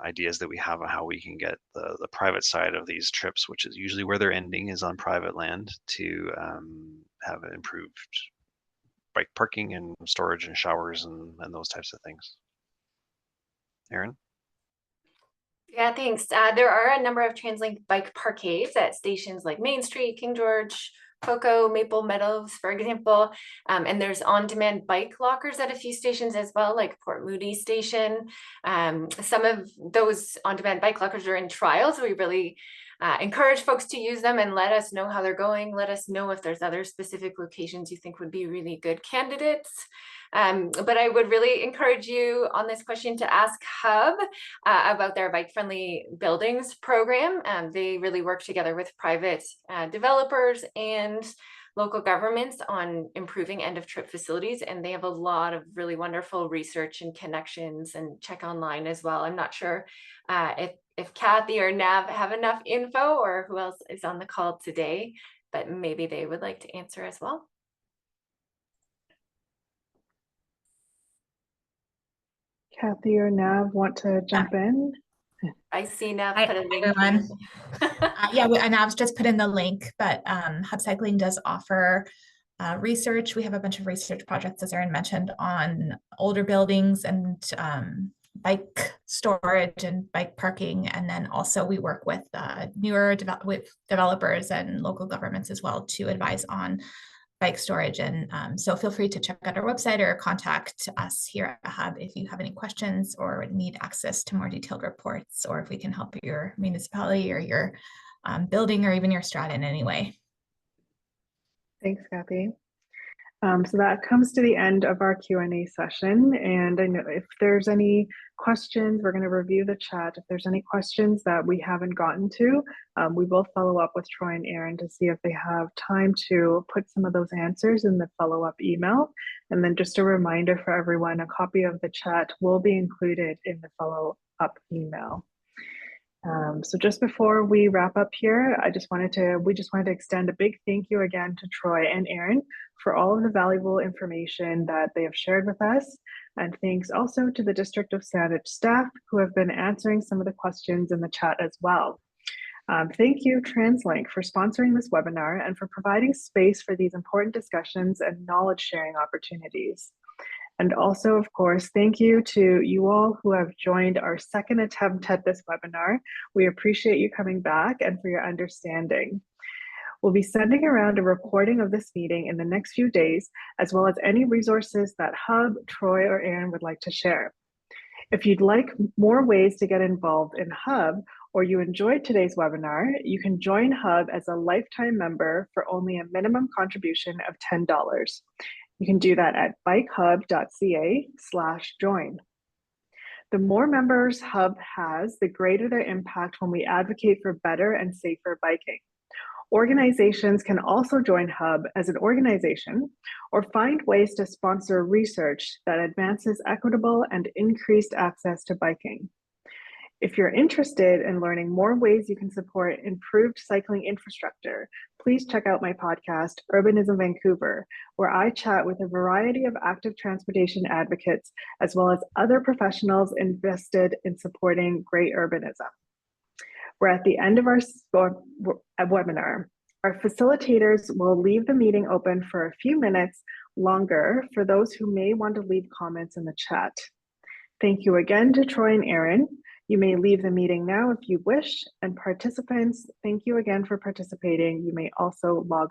ideas that we have on how we can get the private side of these trips, which is usually where they're ending, is on private land, to have improved bike parking and storage and showers and those types of things. Erin? Yeah, thanks. There are a number of TransLink bike parkades at stations like Main Street, King George, Cocoa, Maple Meadows, for example. And there's on-demand bike lockers at a few stations as well, like Port Moody Station. Some of those on-demand bike lockers are in trial, so we really encourage folks to use them and let us know how they're going. Let us know if there's other specific locations you think would be really good candidates. But I would really encourage you on this question to ask HUB about their bike-friendly buildings program. They really work together with private developers and local governments on improving end of trip facilities, and they have a lot of really wonderful research and connections, and check online as well. I'm not sure if Kathy or Nav have enough info, or who else is on the call today, but maybe they would like to answer as well. Kathy or Nav want to jump in? I see Nav Hi, put a link. everyone. Yeah, and Nav's just put in the link, but HUB Cycling does offer research. We have a bunch of research projects, as Erin mentioned, on older buildings and bike storage and bike parking. And then also we work with newer developers and local governments as well to advise on bike storage. And so feel free to check out our website or contact us here at HUB if you have any questions or need access to more detailed reports, or if we can help your municipality or your building or even your strata in any way. Thanks, Kathy. So that comes to the end of our Q&A session. And I know if there's any questions, we're going to review the chat. If there's any questions that we haven't gotten to, we will follow up with Troy and Erin to see if they have time to put some of those answers in the follow-up email. And then just a reminder for everyone, a copy of the chat will be included in the follow-up email. So just before we wrap up here, we just wanted to extend a big thank you again to Troy and Erin for all of the valuable information that they have shared with us. And thanks also to the District of Saanich staff who have been answering some of the questions in the chat as well. Thank you, TransLink, for sponsoring this webinar and for providing space for these important discussions and knowledge sharing opportunities. And also, of course, thank you to you all who have joined our second attempt at this webinar. We appreciate you coming back and for your understanding. We'll be sending around a recording of this meeting in the next few days, as well as any resources that HUB, Troy, or Erin would like to share. If you'd like more ways to get involved in HUB, or you enjoyed today's webinar, you can join HUB as a lifetime member for only a minimum contribution of $10. You can do that at bikehub.ca/join. The more members HUB has, the greater their impact when we advocate for better and safer biking. Organizations can also join HUB as an organization or find ways to sponsor research that advances equitable and increased access to biking. If you're interested in learning more ways you can support improved cycling infrastructure, please check out my podcast, Urbanism Vancouver, where I chat with a variety of active transportation advocates, as well as other professionals invested in supporting great urbanism. We're at the end of our webinar. Our facilitators will leave the meeting open for a few minutes longer for those who may want to leave comments in the chat. Thank you again to Troy and Erin. You may leave the meeting now if you wish, and participants, thank you again for participating. You may also log